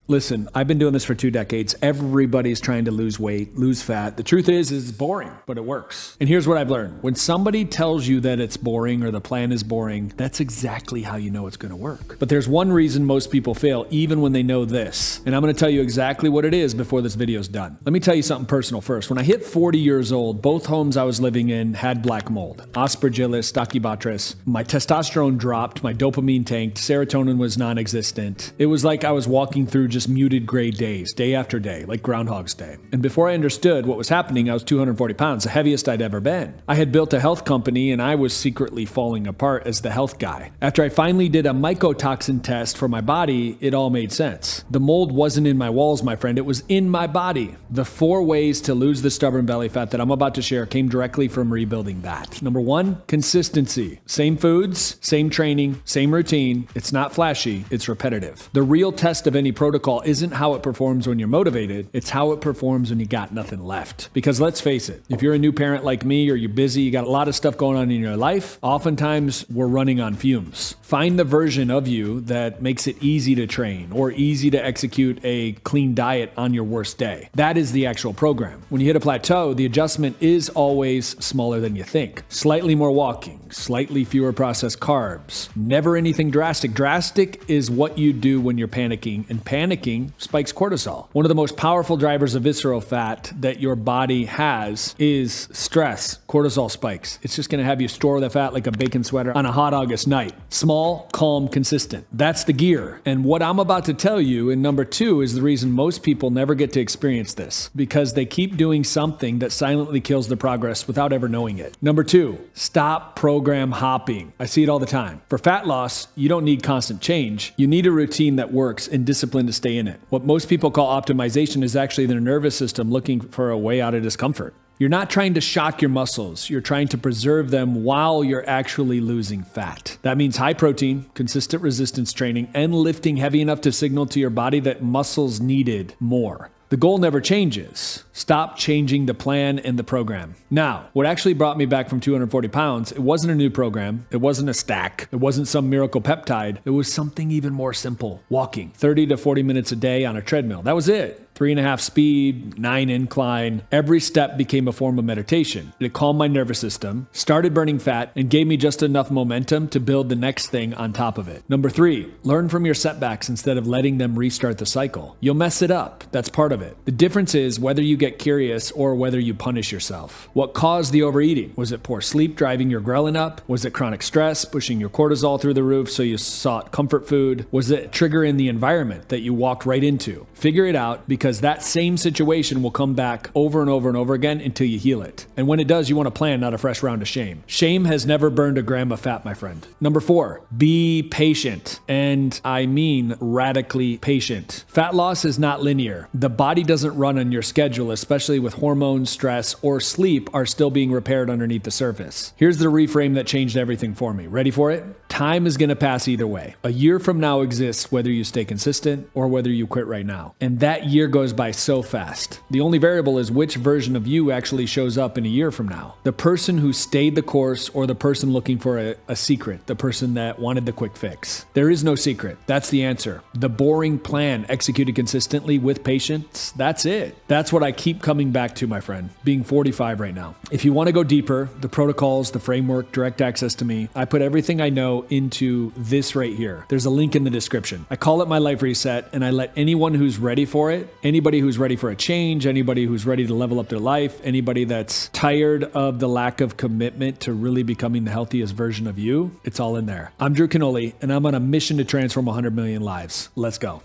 Listen, I've been doing this for 2 decades. Everybody's trying to lose weight, lose fat. The truth is it's boring, but it works. And here's what I've learned. When somebody tells you that it's boring or the plan is boring, that's exactly how you know it's going to work. But there's one reason most people fail, even when they know this. And I'm going to tell you exactly what it is before this video is done. Let me tell you something personal first. When I hit 40 years old, both homes I was living in had black mold. Aspergillus, Stachybotrys. My testosterone dropped, my dopamine tanked, serotonin was non-existent. It was like I was walking through just muted gray days, day after day, like Groundhog's Day. And before I understood what was happening, I was 240 pounds, the heaviest I'd ever been. I had built a health company and I was secretly falling apart as the health guy. After I finally did a mycotoxin test for my body, it all made sense. The mold wasn't in my walls, my friend, it was in my body. The 4 ways to lose the stubborn belly fat that I'm about to share came directly from rebuilding that. Number 1, consistency. Same foods, same training, same routine. It's not flashy, it's repetitive. The real test of any protocol isn't how it performs when you're motivated, it's how it performs when you got nothing left. Because let's face it, if you're a new parent like me or you're busy, you got a lot of stuff going on in your life, oftentimes we're running on fumes. Find the version of you that makes it easy to train or easy to execute a clean diet on your worst day. That is the actual program. When you hit a plateau, the adjustment is always smaller than you think. Slightly more walking, slightly fewer processed carbs, never anything drastic. Drastic is what you do when you're panicking, and panicking spikes cortisol. One of the most powerful drivers of visceral fat that your body has is stress. Cortisol spikes. It's just going to have you store the fat like a bacon sweater on a hot August night. Small, calm, consistent. That's the gear. And what I'm about to tell you in number 2 is the reason most people never get to experience this, because they keep doing something that silently kills the progress without ever knowing it. Number 2, stop program hopping. I see it all the time. For fat loss, you don't need constant change. You need a routine that works and discipline to stay in it. What most people call optimization is actually their nervous system looking for a way out of discomfort. You're not trying to shock your muscles. You're trying to preserve them while you're actually losing fat. That means high protein, consistent resistance training, and lifting heavy enough to signal to your body that muscles needed more. The goal never changes. Stop changing the plan and the program. Now, what actually brought me back from 240 pounds, it wasn't a new program. It wasn't a stack. It wasn't some miracle peptide. It was something even more simple. Walking 30 to 40 minutes a day on a treadmill. That was it. 3.5 speed, 9 incline. Every step became a form of meditation. It calmed my nervous system, started burning fat, and gave me just enough momentum to build the next thing on top of it. Number 3, learn from your setbacks instead of letting them restart the cycle. You'll mess it up. That's part of it. The difference is whether you get curious or whether you punish yourself. What caused the overeating? Was it poor sleep driving your ghrelin up? Was it chronic stress pushing your cortisol through the roof so you sought comfort food? Was it a trigger in the environment that you walked right into? Figure it out, because that same situation will come back over and over and over again until you heal it. And when it does, you want to plan, not a fresh round of shame. Shame has never burned a gram of fat, my friend. Number 4, be patient. And I mean radically patient. Fat loss is not linear. The body doesn't run on your schedule, especially with hormones, stress, or sleep are still being repaired underneath the surface. Here's the reframe that changed everything for me. Ready for it? Time is going to pass either way. A year from now exists whether you stay consistent or whether you quit right now. And that year goes by so fast. The only variable is which version of you actually shows up in a year from now. The person who stayed the course or the person looking for a secret, the person that wanted the quick fix. There is no secret. That's the answer. The boring plan executed consistently with patience, that's it. That's what I keep coming back to, my friend, being 45 right now. If you want to go deeper, the protocols, the framework, direct access to me, I put everything I know into this right here. There's a link in the description. I call it my life reset, and I let anyone who's ready for it, anybody who's ready for a change, anybody who's ready to level up their life, anybody that's tired of the lack of commitment to really becoming the healthiest version of you, it's all in there. I'm Drew Canoli, and I'm on a mission to transform 100 million lives. Let's go.